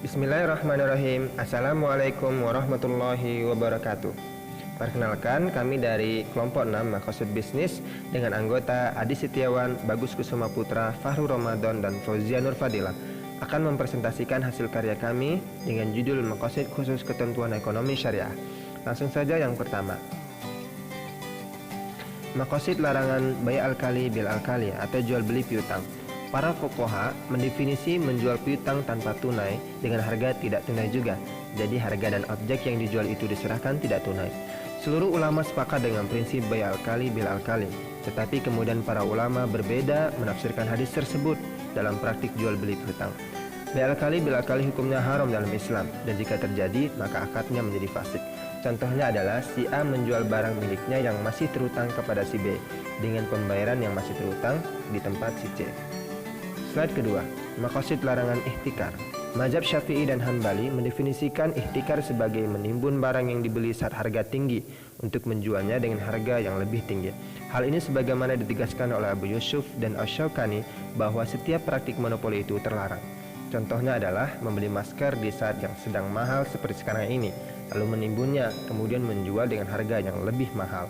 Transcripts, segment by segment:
Bismillahirrahmanirrahim. Assalamualaikum warahmatullahi wabarakatuh. Perkenalkan, kami dari kelompok 6 Maqasid Bisnis dengan anggota Adi Setiawan, Bagus Kusuma Putra, Fahru Ramadan, dan Fauzia Nur Fadilah akan mempresentasikan hasil karya kami dengan judul Maqasid Khusus Ketentuan Ekonomi Syariah. Langsung saja yang pertama. Maqasid larangan bai al-kali bil al-kali atau jual beli piutang. Para fuqaha mendefinisi menjual piutang tanpa tunai dengan harga tidak tunai juga. Jadi harga dan objek yang dijual itu diserahkan tidak tunai. Seluruh ulama sepakat dengan prinsip bai al-kali bil al-kali. Tetapi kemudian para ulama berbeda menafsirkan hadis tersebut dalam praktik jual beli piutang. Bai al-kali bil al-kali hukumnya haram dalam Islam, dan jika terjadi maka akadnya menjadi fasik. Contohnya adalah si A menjual barang miliknya yang masih terutang kepada si B dengan pembayaran yang masih terutang di tempat si C. Slide kedua, maqasid larangan ihtikar. Mazhab Syafi'i dan Hanbali mendefinisikan ihtikar sebagai menimbun barang yang dibeli saat harga tinggi untuk menjualnya dengan harga yang lebih tinggi. Hal ini sebagaimana ditegaskan oleh Abu Yusuf dan Asy-Syaukani bahwa setiap praktik monopoli itu terlarang. Contohnya adalah membeli masker di saat yang sedang mahal seperti sekarang ini, lalu menimbunnya, kemudian menjual dengan harga yang lebih mahal.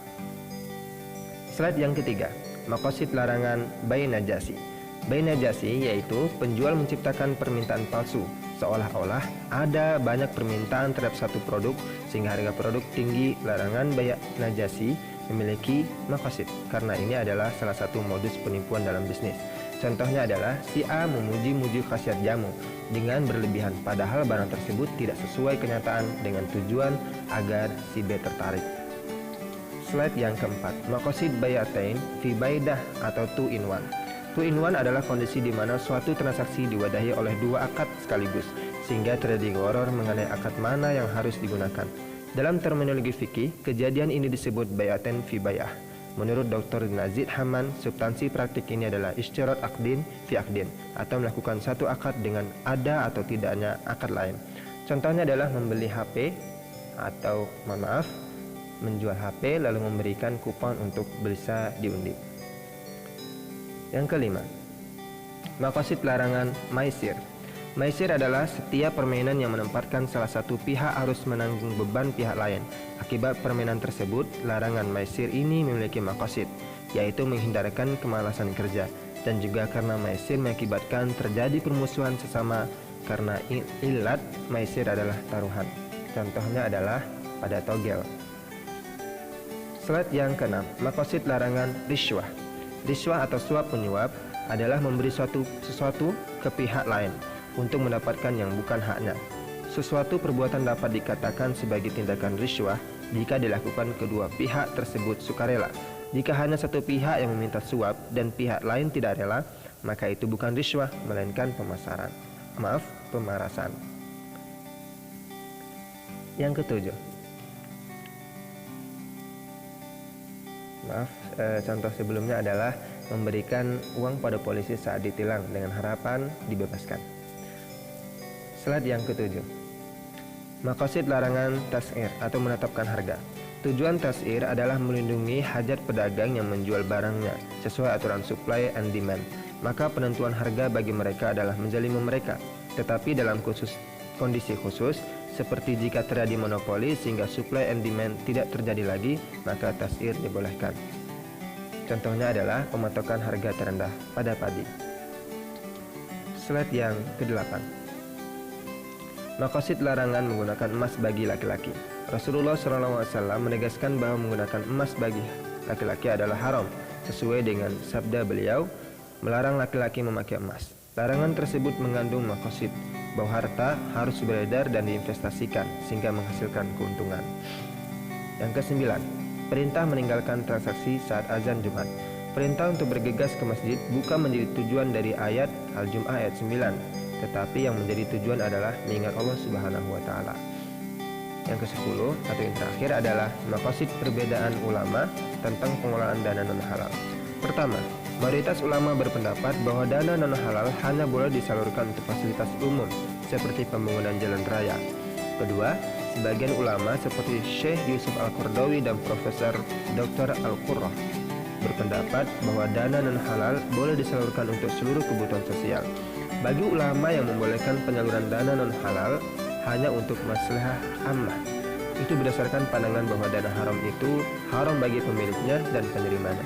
Slide yang ketiga, maqasid larangan bai najasi. Bai najasi yaitu penjual menciptakan permintaan palsu, seolah-olah ada banyak permintaan terhadap satu produk sehingga harga produk tinggi. Larangan bai najasi memiliki maqasid karena ini adalah salah satu modus penipuan dalam bisnis. Contohnya adalah si A memuji-muji khasiat jamu dengan berlebihan, padahal barang tersebut tidak sesuai kenyataan dengan tujuan agar si B tertarik. Slide yang keempat, maqasid bai'atain fi baidah atau 2-in-1. 2-in-1 adalah kondisi di mana suatu transaksi diwadahi oleh dua akad sekaligus, sehingga terjadi gharar mengenai akad mana yang harus digunakan. Dalam terminologi fikih, kejadian ini disebut bai'atain fi bai'ah. Menurut Dr. Nazid Haman, substansi praktik ini adalah isyarat akdin fi akdin, atau melakukan satu akad dengan ada atau tidaknya akad lain. Contohnya adalah membeli HP atau menjual HP lalu memberikan kupon untuk bisa diundi. Yang kelima, maqasid larangan maisir. Maisir adalah setiap permainan yang menempatkan salah satu pihak harus menanggung beban pihak lain. Akibat permainan tersebut, larangan maisir ini memiliki maqasid, yaitu menghindarkan kemalasan kerja, dan juga karena maisir mengakibatkan terjadi permusuhan sesama karena ilat maisir adalah taruhan. Contohnya adalah pada togel. Slide yang keenam, maqasid larangan riswah. Riswah atau suap menyuap adalah memberi sesuatu ke pihak lain untuk mendapatkan yang bukan haknya. Sesuatu perbuatan dapat dikatakan sebagai tindakan riswah jika dilakukan kedua pihak tersebut sukarela. Jika hanya satu pihak yang meminta suap dan pihak lain tidak rela, maka itu bukan riswah melainkan pemerasan. Yang ketujuh, contoh sebelumnya adalah memberikan uang pada polisi saat ditilang dengan harapan dibebaskan. Slide yang ketujuh, maqasid larangan tas'ir atau menetapkan harga. Tujuan tas'ir adalah melindungi hajat pedagang yang menjual barangnya sesuai aturan supply and demand. Maka penentuan harga bagi mereka adalah menzalimi mereka. Tetapi dalam kondisi khusus, seperti jika terjadi monopoli sehingga supply and demand tidak terjadi lagi, maka tas'ir dibolehkan. Contohnya adalah pematokan harga terendah pada padi. Slide yang ke-8, maqasid larangan menggunakan emas bagi laki-laki. Rasulullah SAW menegaskan bahwa menggunakan emas bagi laki-laki adalah haram, sesuai dengan sabda beliau, melarang laki-laki memakai emas. Larangan tersebut mengandung maqasid bahwa harta harus beredar dan diinvestasikan sehingga menghasilkan keuntungan. Yang ke-9, perintah meninggalkan transaksi saat azan Jumat. Perintah untuk bergegas ke masjid bukan menjadi tujuan dari ayat Al-Jum'ah ayat 9, tetapi yang menjadi tujuan adalah mengingat Allah Subhanahu wa taala. Yang ke-10 atau yang terakhir adalah maqasid perbedaan ulama tentang pengelolaan dana non-halal. Pertama, mayoritas ulama berpendapat bahwa dana non-halal hanya boleh disalurkan untuk fasilitas umum seperti pembangunan jalan raya. Kedua, sebagian ulama seperti Syekh Yusuf Al-Qaradawi dan Profesor Dr. Al-Qurrah berpendapat bahwa dana non-halal boleh disalurkan untuk seluruh kebutuhan sosial. Bagi ulama yang membolehkan penyaluran dana non halal hanya untuk maslahah ammah, itu berdasarkan pandangan bahwa dana haram itu haram bagi pemiliknya dan penerimanya.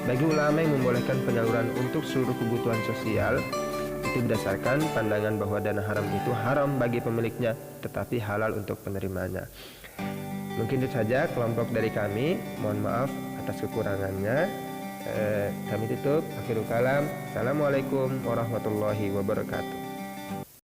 Bagi ulama yang membolehkan penyaluran untuk seluruh kebutuhan sosial, itu berdasarkan pandangan bahwa dana haram itu haram bagi pemiliknya tetapi halal untuk penerimanya. Mungkin itu saja kelompok dari kami. Mohon maaf atas kekurangannya. Kami tutup. Akhirul kalam. Assalamualaikum warahmatullahi wabarakatuh.